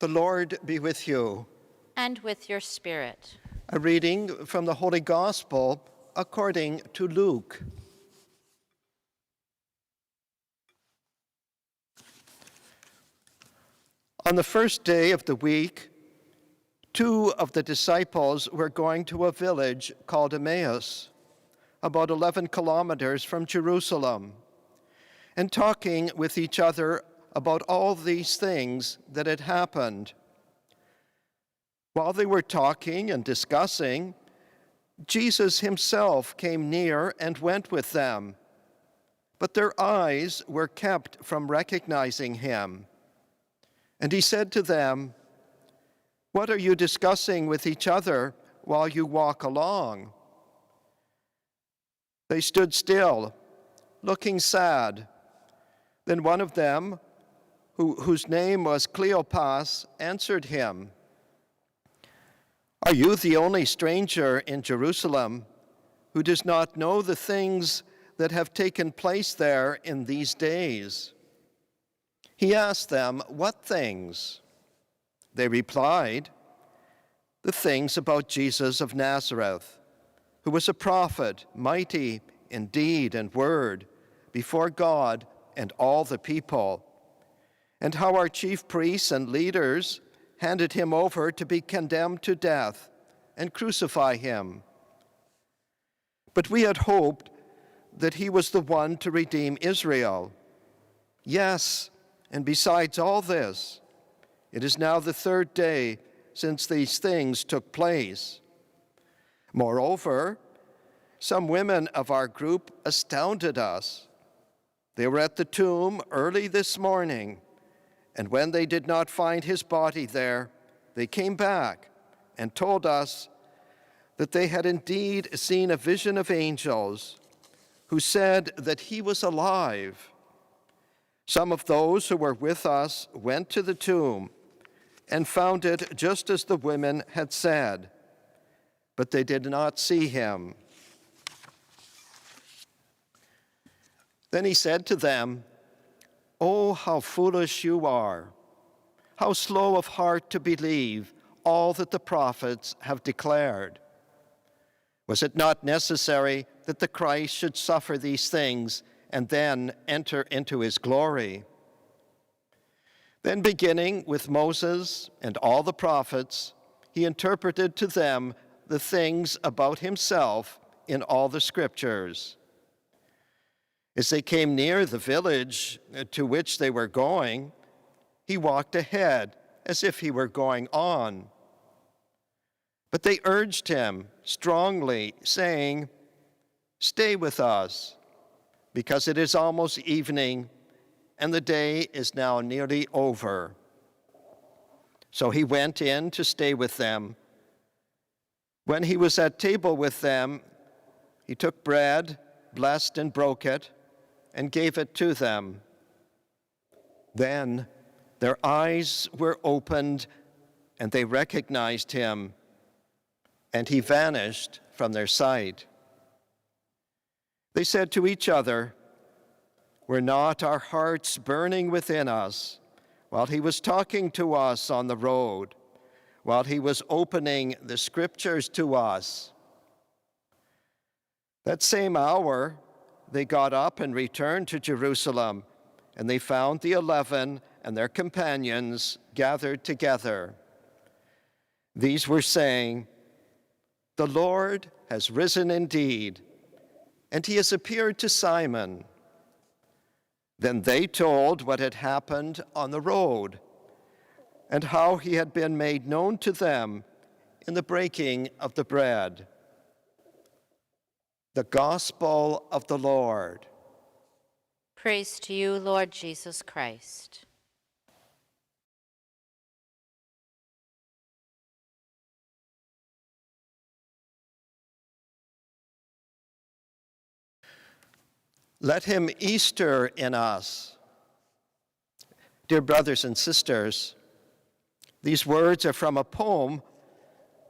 The Lord be with you. And with your spirit. A reading from the Holy Gospel according to Luke. On the first day of the week, 2 of the disciples were going to a village called Emmaus, about 11 kilometers from Jerusalem, and talking with each other about all these things that had happened. While they were talking and discussing, Jesus himself came near and went with them, but their eyes were kept from recognizing him. And he said to them, "What are you discussing with each other while you walk along?" They stood still, looking sad. Then one of them, whose name was Cleopas, answered him, "Are you the only stranger in Jerusalem who does not know the things that have taken place there in these days?" He asked them, "What things?" They replied, "The things about Jesus of Nazareth, who was a prophet, mighty in deed and word, before God and all the people, and how our chief priests and leaders handed him over to be condemned to death and crucify him. But we had hoped that he was the one to redeem Israel. Yes, and besides all this, it is now the 3rd day since these things took place. Moreover, some women of our group astounded us. They were at the tomb early this morning, and when they did not find his body there, they came back and told us that they had indeed seen a vision of angels who said that he was alive. Some of those who were with us went to the tomb and found it just as the women had said, but they did not see him." Then he said to them, "Oh, how foolish you are! How slow of heart to believe all that the prophets have declared. Was it not necessary that the Christ should suffer these things and then enter into his glory?" Then, beginning with Moses and all the prophets, he interpreted to them the things about himself in all the scriptures. As they came near the village to which they were going, he walked ahead as if he were going on. But they urged him strongly, saying, "Stay with us, because it is almost evening, and the day is now nearly over." So he went in to stay with them. When he was at table with them, he took bread, blessed and broke it, and gave it to them. Then their eyes were opened, and they recognized him, and he vanished from their sight. They said to each other, "Were not our hearts burning within us while he was talking to us on the road, while he was opening the scriptures to us?" That same hour, they got up and returned to Jerusalem, and they found the 11 and their companions gathered together. These were saying, "The Lord has risen indeed, and he has appeared to Simon." Then they told what had happened on the road, and how he had been made known to them in the breaking of the bread. The Gospel of the Lord. Praise to you, Lord Jesus Christ. Let him Easter in us. Dear brothers and sisters, these words are from a poem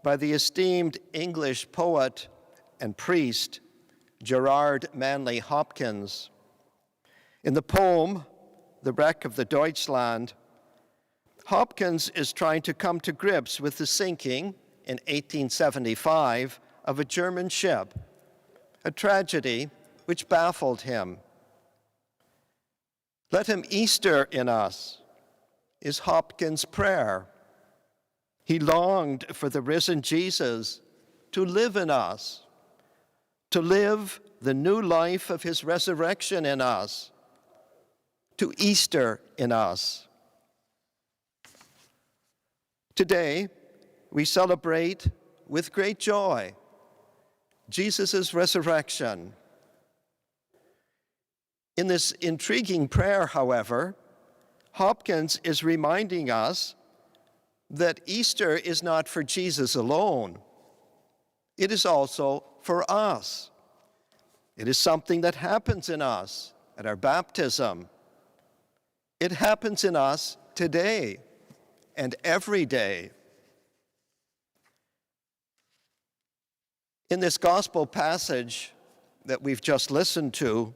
by the esteemed English poet and priest Gerard Manley Hopkins. In the poem, The Wreck of the Deutschland, Hopkins is trying to come to grips with the sinking in 1875 of a German ship, a tragedy which baffled him. "Let him Easter in us," is Hopkins' prayer. He longed for the risen Jesus to live in us, to live the new life of his resurrection in us, to Easter in us. Today, we celebrate with great joy Jesus' resurrection. In this intriguing prayer, however, Hopkins is reminding us that Easter is not for Jesus alone. It is also for us. It is something that happens in us at our baptism. It happens in us today and every day. In this gospel passage that we've just listened to,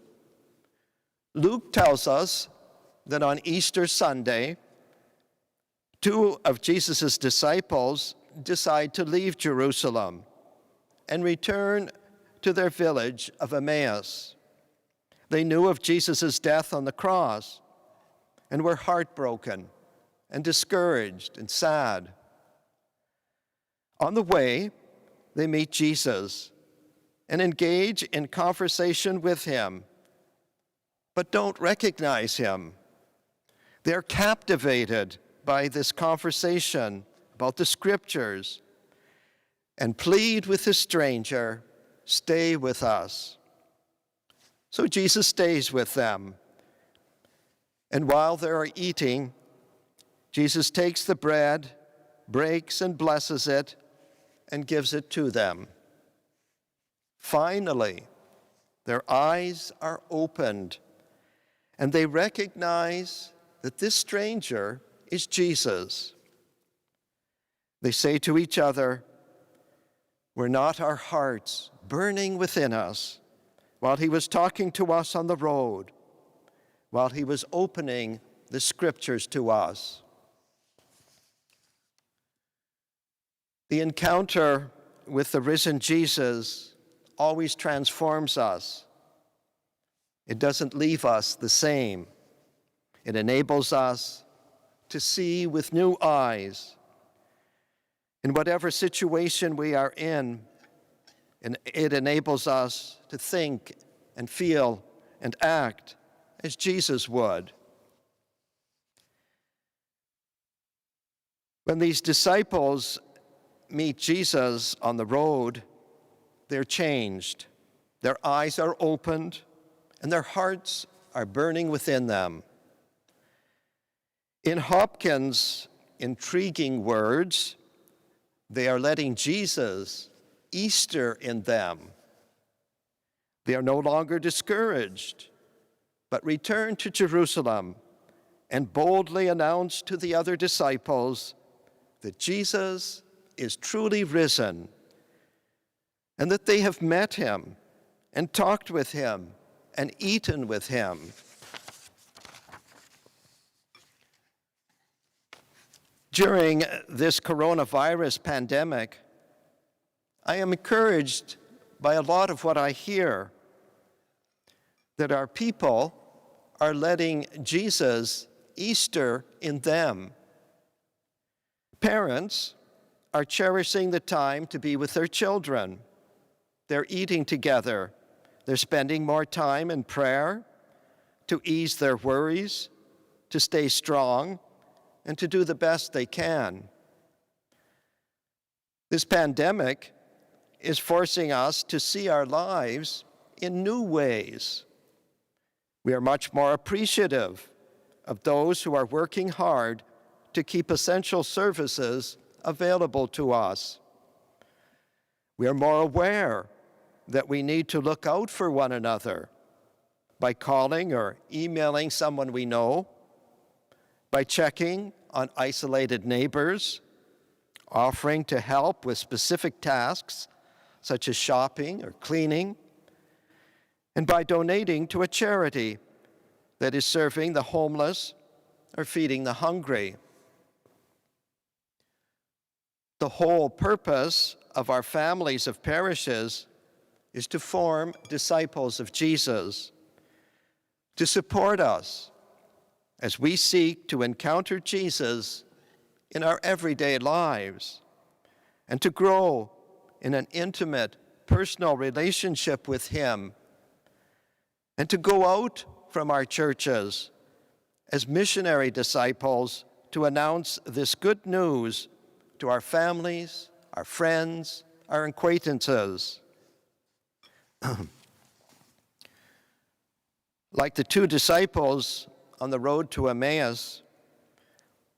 Luke tells us that on Easter Sunday, two of Jesus' disciples decide to leave Jerusalem and return to their village of Emmaus. They knew of Jesus' death on the cross and were heartbroken and discouraged and sad. On the way, they meet Jesus and engage in conversation with him, but don't recognize him. They're captivated by this conversation about the scriptures and plead with the stranger, "Stay with us." So Jesus stays with them. And while they are eating, Jesus takes the bread, breaks and blesses it, and gives it to them. Finally, their eyes are opened, and they recognize that this stranger is Jesus. They say to each other, "Were not our hearts burning within us while he was talking to us on the road, while he was opening the scriptures to us?" The encounter with the risen Jesus always transforms us. It doesn't leave us the same. It enables us to see with new eyes. In whatever situation we are in, and it enables us to think and feel and act as Jesus would. When these disciples meet Jesus on the road, they're changed. Their eyes are opened, and their hearts are burning within them. In Hopkins' intriguing words, they are letting Jesus Easter in them. They are no longer discouraged, but return to Jerusalem and boldly announce to the other disciples that Jesus is truly risen, and that they have met him and talked with him and eaten with him. During this coronavirus pandemic, I am encouraged by a lot of what I hear, that our people are letting Jesus Easter in them. Parents are cherishing the time to be with their children. They're eating together. They're spending more time in prayer to ease their worries, to stay strong, and to do the best they can. This pandemic is forcing us to see our lives in new ways. We are much more appreciative of those who are working hard to keep essential services available to us. We are more aware that we need to look out for one another by calling or emailing someone we know, by checking on isolated neighbors, offering to help with specific tasks such as shopping or cleaning, and by donating to a charity that is serving the homeless or feeding the hungry. The whole purpose of our families of parishes is to form disciples of Jesus, to support us as we seek to encounter Jesus in our everyday lives and to grow in an intimate, personal relationship with Him, and to go out from our churches as missionary disciples to announce this good news to our families, our friends, our acquaintances. Like the two disciples on the road to Emmaus,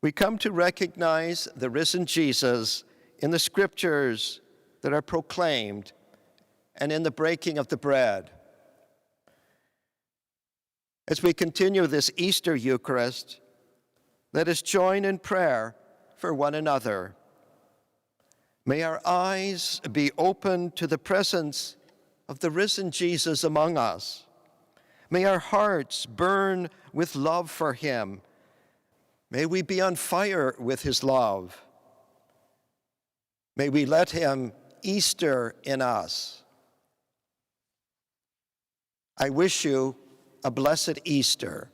we come to recognize the risen Jesus in the scriptures that are proclaimed and in the breaking of the bread. As we continue this Easter Eucharist, let us join in prayer for one another. May our eyes be open to the presence of the risen Jesus among us. May our hearts burn with love for Him. May we be on fire with His love. May we let Him Easter in us. I wish you a blessed Easter.